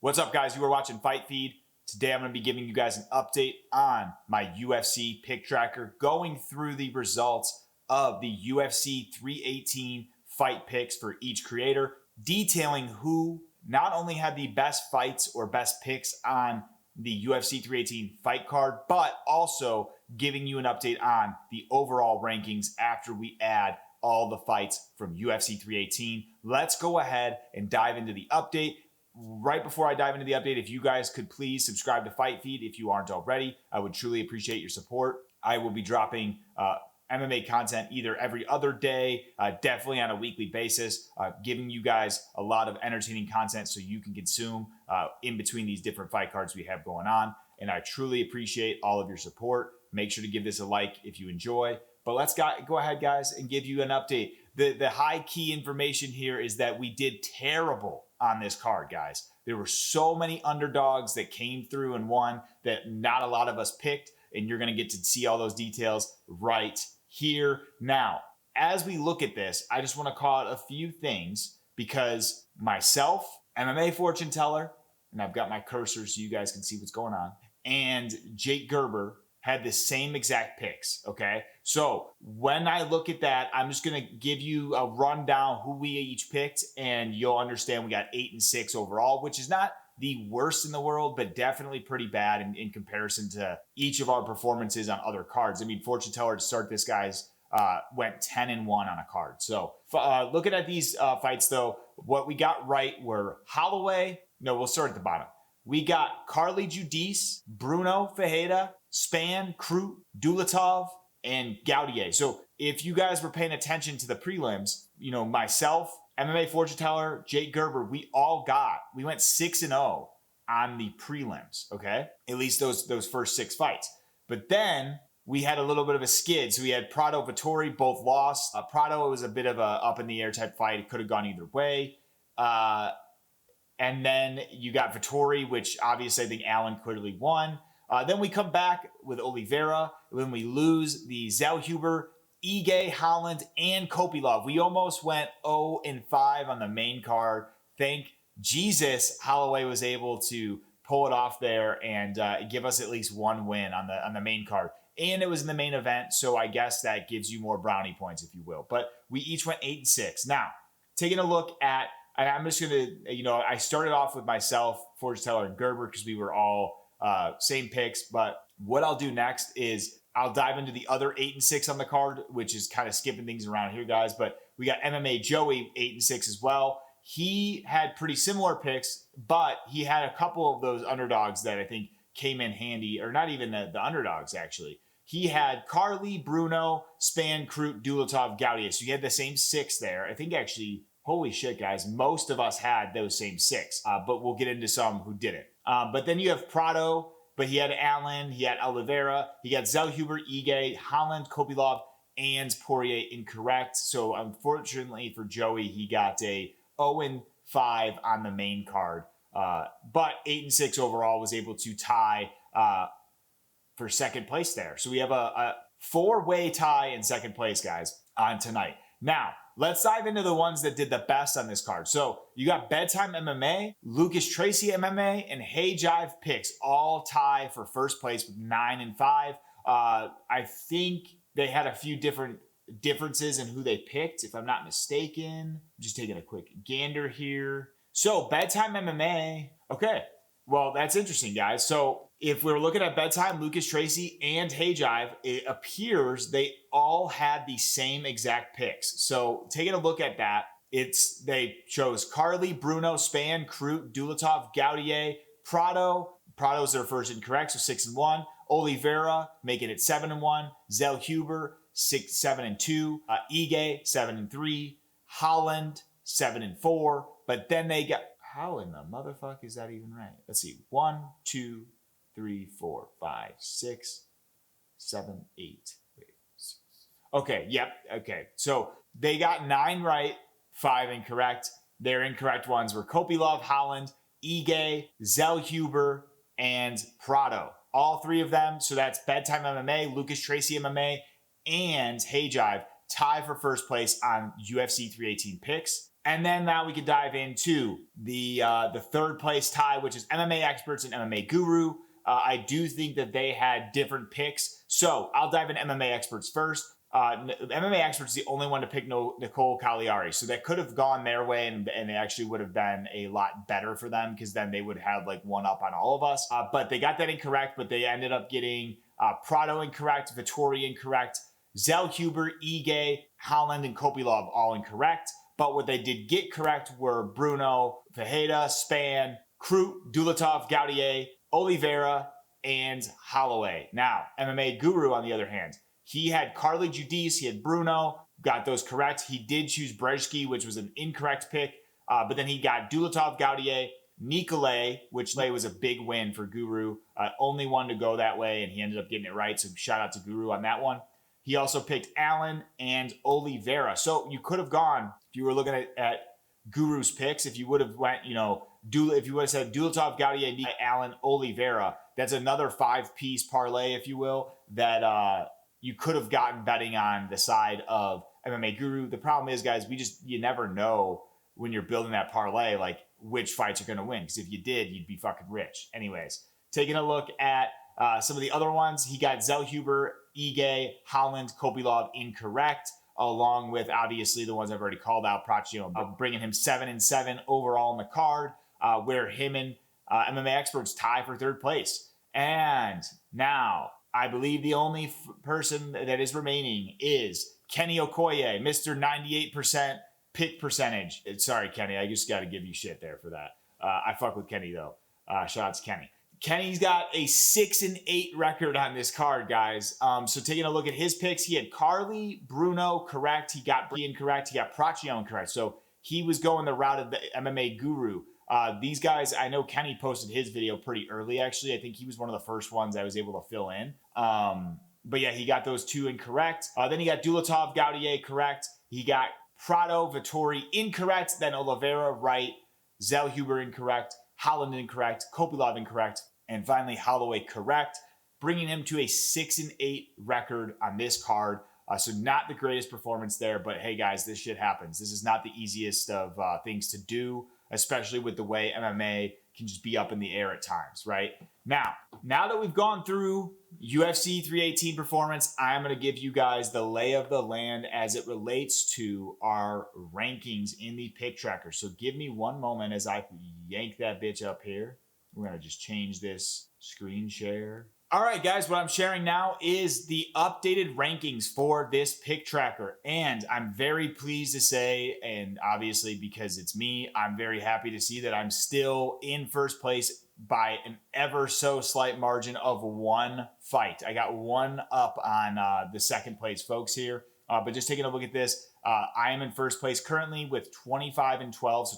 What's up, guys? You are watching Fight Feed. Today I'm going to be giving you guys an update on my UFC Pick Tracker, going through the results of the UFC 318 fight picks for each creator, detailing who not only had the best fights or best picks on the UFC 318 fight card, but also giving you an update on the overall rankings after we add all the fights from UFC 318. Let's go ahead and dive into the update. Right before I dive into the update, if you guys could please subscribe to Fight Feed if you aren't already, I would truly appreciate your support. I will be dropping MMA content either every other day, definitely on a weekly basis, giving you guys a lot of entertaining content so you can consume in between these different fight cards we have going on. And I truly appreciate all of your support. Make sure to give this a like if you enjoy. But let's go ahead, guys, and give you an update. The high key information here is that we did terrible on this card, guys. There were so many underdogs that came through and won that not a lot of us picked, and you're going to get to see all those details right here. Now, as we look at this, I just want to call out a few things because myself, MMA Fortune Teller, and I've got my cursor so you guys can see what's going on, and Jake Gerber had the same exact picks, okay? So when I look at that, I'm just gonna give you a rundown who we each picked, and you'll understand we got 8 and 6 overall, which is not the worst in the world, but definitely pretty bad in comparison to each of our performances on other cards. I mean, Fortune Teller to start this, guys, went 10 and 1 on a card. So looking at these fights, though, what we got right were Holloway. No, we'll start at the bottom. We got Carly Judice, Bruno Ferreira, Span, Krut, Dulatov, and Gaudier. So if you guys were paying attention to the prelims, you know, myself, MMA Fortune Teller, Jake Gerber, we went 6-0 on the prelims, okay? At least those first 6 fights. But then we had a little bit of a skid. So we had Prado, Vettori, both lost. Prado, it was a bit of a up in the air type fight. It could have gone either way. And then you got Vettori, which obviously I think Allen clearly won. Then we come back with Oliveira. When we lose the Zellhuber, Ige, Holland, and Kopylov. We almost went 0 and 5 on the main card. Thank Jesus Holloway was able to pull it off there and give us at least one win on the main card. And it was in the main event, so I guess that gives you more brownie points, if you will. But we each went 8 and 6. Now, taking a look at, I'm just going to, I started off with myself, Fortune Teller, and Gerber because we were all same picks. But what I'll do next is I'll dive into the other 8 and 6 on the card, which is kind of skipping things around here, guys. But we got MMA Joey 8 and 6 as well. He had pretty similar picks, but he had a couple of those underdogs that I think came in handy, or not even the underdogs, actually. He had Carly, Bruno, Span, Krut, Dulatov, Gaudier. So he had the same 6 there. I think actually, holy shit, guys, most of us had those same 6, but we'll get into some who didn't. But then you have Prado, but he had Allen, he had Oliveira, he got Zellhuber, Ige, Holland, Kopylov, and Poirier incorrect. So unfortunately for Joey, he got a 0 and 5 on the main card. But 8 and 6 overall, was able to tie for second place there. So we have a 4-way tie in second place, guys, on tonight. Now, let's dive into the ones that did the best on this card. So you got Bedtime MMA, LucasTracyMMA, and Hayjive Picks all tie for first place with 9 and 5. I think they had a few differences in who they picked, if I'm not mistaken. Just taking a quick gander here. So Bedtime MMA, okay. Well, that's interesting, guys. So if we're looking at Bedtime, Lucas Tracy, and Hayjive, it appears they all had the same exact picks. So taking a look at that, they chose Carly, Bruno, Span, Krut, Dulatov, Gaudier, Prado. Prado's their first incorrect, so 6 and 1. Oliveira making it 7 and 1. Zellhuber 7 and 2. Ige 7 and 3. Holland 7 and 4. But then they got, how in the motherfuck is that even right? Let's see. 1, 2, 3, 4, 5, 6, 7, 8. Wait, 6. Okay, yep, okay. So they got 9 right, 5 incorrect. Their incorrect ones were Kopylov, Holland, Ige, Zellhuber, and Prado. All 3 of them. So that's Bedtime MMA, LucasTracyMMA, and Hayjive tie for first place on UFC 318 picks. And then now we could dive into the third place tie, which is MMA Experts and MMA Guru. I do think that they had different picks. So I'll dive into MMA Experts first. MMA Experts is the only one to pick Nicole Cagliari. So that could have gone their way, and it actually would have been a lot better for them because then they would have like one up on all of us. But they got that incorrect, but they ended up getting Prado incorrect, Vettori incorrect, Zellhuber, Ige, Holland, and Kopylov all incorrect. But what they did get correct were Bruno, Fajeda, Span, Krut, Dulatov, Gaudier, Oliveira, and Holloway. Now, MMA Guru, on the other hand, he had Carly Judice, he had Bruno, got those correct. He did choose Brzeski, which was an incorrect pick, but then he got Dulatov, Gaudier, Nicolay, which was a big win for Guru. Only one to go that way, and he ended up getting it right, so shout out to Guru on that one. He also picked Allen and Oliveira. So you could have gone, if you were looking at Guru's picks, if you would have went, if you would have said Dulatov, Gaudier, Allen, Oliveira, that's another 5-piece parlay, if you will, that you could have gotten betting on the side of MMA Guru. The problem is, guys, you never know when you're building that parlay, like which fights are going to win. Because if you did, you'd be fucking rich. Anyways, taking a look at some of the other ones, he got Zellhuber, Ige, Holland, Kopylov incorrect, along with obviously the ones I've already called out, Praccio, bringing him 7-7 overall in the card, where him and MMA Experts tie for third place. And now, I believe the only person that is remaining is Kenny Okoye, Mr. 98% pick percentage. Sorry, Kenny, I just got to give you shit there for that. I fuck with Kenny, though. Shout out to Kenny. Kenny's got a 6-8 record on this card, guys. So taking a look at his picks, he had Carly, Bruno correct. He got Brie incorrect. He got Praccio incorrect. So he was going the route of the MMA Guru. These guys, I know Kenny posted his video pretty early, actually. I think he was one of the first ones I was able to fill in. But yeah, he got those two incorrect. Then he got Dulatov, Gaudier correct. He got Prado, Vettori incorrect. Then Oliveira right. Zellhuber incorrect. Holland incorrect. Kopylov incorrect. And finally, Holloway correct, bringing him to a 6-8 record on this card. So not the greatest performance there, but hey, guys, this shit happens. This is not the easiest of things to do, especially with the way MMA can just be up in the air at times, right? Now that we've gone through UFC 318 performance, I'm going to give you guys the lay of the land as it relates to our rankings in the pick tracker. So give me one moment as I yank that bitch up here. We're going to just change this screen share. All right, guys, what I'm sharing now is the updated rankings for this pick tracker. And I'm very pleased to say, and obviously because it's me, I'm very happy to see that I'm still in first place by an ever so slight margin of 1 fight. I got 1 up on the second place folks here. But just taking a look at this, I am in first place currently with 25-12, so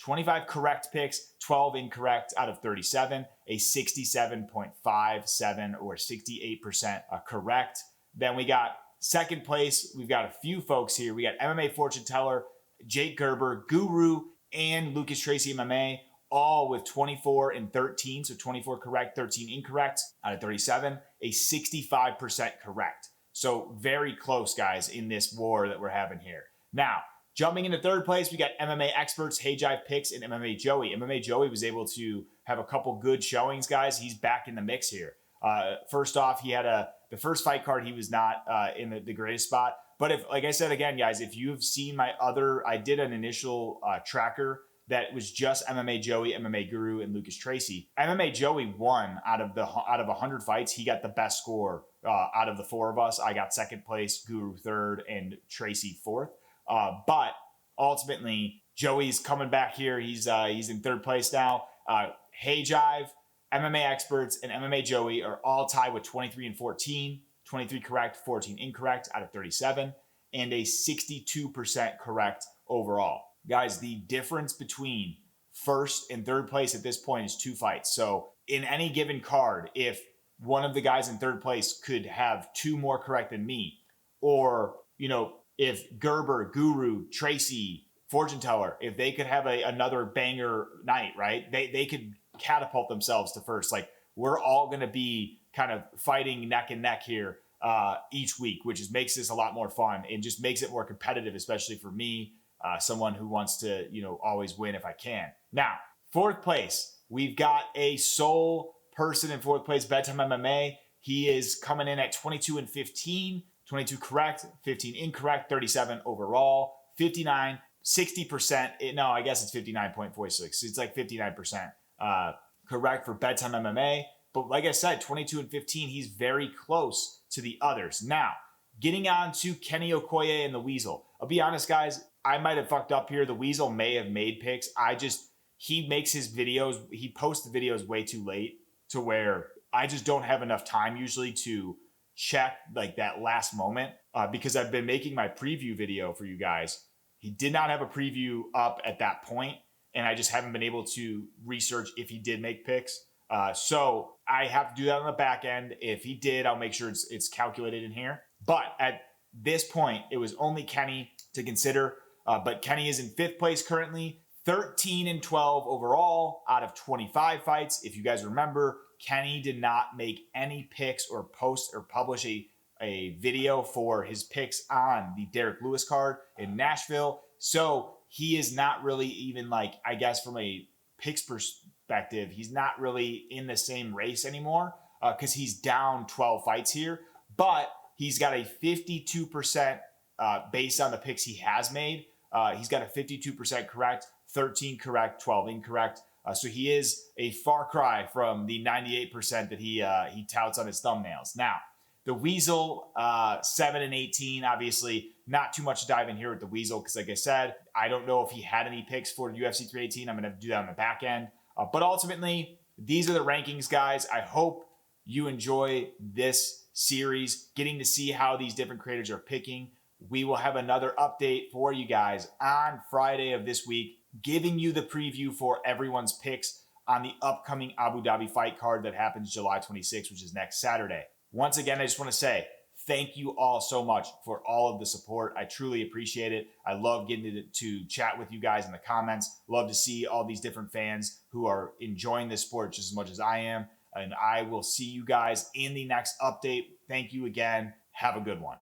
25 correct picks, 12 incorrect out of 37, a 67.57 or 68% correct. Then we got second place. We've got a few folks here. We got MMA Fortune Teller, Jake Gerber, Guru, and LucasTracyMMA, all with 24 and 13. So 24 correct, 13 incorrect out of 37, a 65% correct. So very close, guys, in this war that we're having here. Now, jumping into third place, we got MMA Experts, Hayjive Picks, and MMA Joey. MMA Joey was able to have a couple good showings, guys. He's back in the mix here. First off, he had the first fight card. He was not in the greatest spot. But if, like I said again, guys, if you've seen my I did an initial tracker that was just MMA Joey, MMA Guru, and Lucas Tracy. MMA Joey won out of 100 fights. He got the best score out of the 4 of us. I got second place, Guru third, and Tracy fourth. But ultimately, Joey's coming back here. He's in third place now. Hayjive, MMA Experts, and MMA Joey are all tied with 23 and 14. 23 correct, 14 incorrect out of 37, and a 62% correct overall. Guys, the difference between first and third place at this point is 2 fights. So in any given card, if one of the guys in third place could have 2 more correct than me, or, if Gerber, Guru, Tracy, Fortune Teller, if they could have another banger night, right? They could catapult themselves to first. Like, we're all going to be kind of fighting neck and neck here each week, which makes this a lot more fun and just makes it more competitive, especially for me someone who wants to, always win if I can. Now, fourth place, we've got a sole person in fourth place, Bedtime MMA. He is coming in at 22-15, 22 correct, 15 incorrect, 37 overall, 59, 60%. No, I guess it's 59.46. It's like 59% correct for Bedtime MMA. But like I said, 22-15, he's very close to the others. Now, getting on to Kenny Okoye and the Weasle. I'll be honest, guys, I might have fucked up here. The Weasle may have made picks. He makes his videos, he posts the videos way too late to where I just don't have enough time usually to check like that last moment because I've been making my preview video for you guys. He did not have a preview up at that point, and I just haven't been able to research if he did make picks. So I have to do that on the back end. If he did, I'll make sure it's calculated in here. But at this point, it was only Kenny to consider. But Kenny is in fifth place currently, 13-12 overall out of 25 fights. If you guys remember, Kenny did not make any picks or post or publish a video for his picks on the Derek Lewis card in Nashville. So he is not really even I guess from a picks perspective, he's not really in the same race anymore because he's down 12 fights here. But he's got a 52% based on the picks he has made. He's got a 52% correct, 13 correct, 12 incorrect. So he is a far cry from the 98% that he touts on his thumbnails. Now, the Weasle, 7-18, obviously not too much to dive in here with the Weasle because, like I said, I don't know if he had any picks for UFC 318. I'm going to do that on the back end. But ultimately, these are the rankings, guys. I hope you enjoy this series, getting to see how these different creators are picking. We will have another update for you guys on Friday of this week, giving you the preview for everyone's picks on the upcoming Abu Dhabi fight card that happens July 26th, which is next Saturday. Once again, I just want to say thank you all so much for all of the support. I truly appreciate it. I love getting to chat with you guys in the comments. Love to see all these different fans who are enjoying this sport just as much as I am. And I will see you guys in the next update. Thank you again. Have a good one.